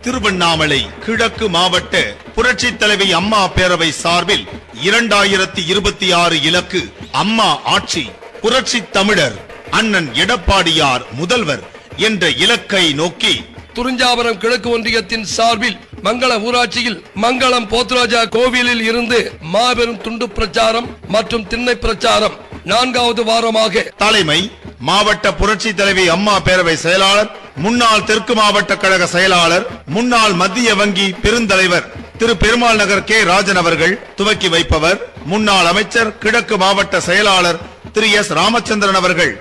திருவண்ணாமலை கிழக்கு மாவட்ட புரட்சி தலைவி அம்மா பேரவை சார்பில் 2026 இலக்கு அம்மா ஆட்சி, புரட்சி தமிழர் அண்ணன் எடப்பாடியார் முதல்வர் என்ற இலக்கை நோக்கி துறிஞ்சாபுரம் கிழக்கு ஒன்றியத்தின் சார்பில் மங்கள ஊராட்சியில் மங்களம் போத்ராஜா கோவிலில் இருந்து மாபெரும் துண்டு பிரச்சாரம் மற்றும் திண்ணை பிரச்சாரம் 4வது வாரமாக தலைமை மாவட்ட புரட்சி தலைவி அம்மா பேரவை செயலாளர், முன்னாள் தெற்கு மாவட்ட கழக செயலாளர், முன்னாள் மத்திய வங்கி பெருந்தலைவர் திரு பெருமாள் நகர் கே ராஜன் அவர்கள் துவக்கி வைப்பவர். முன்னாள் அமைச்சர் கிழக்கு மாவட்ட செயலாளர் திரு எஸ் ராமச்சந்திரன் அவர்கள்.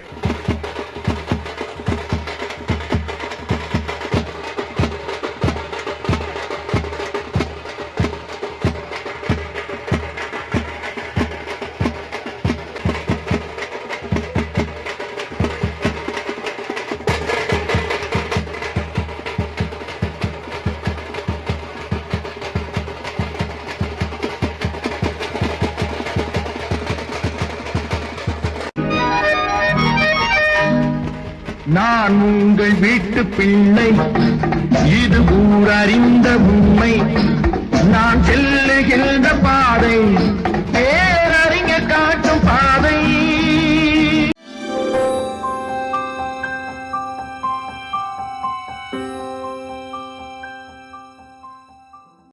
நான் உங்கள் வீட்டு பிள்ளை, இது ஊரறிந்த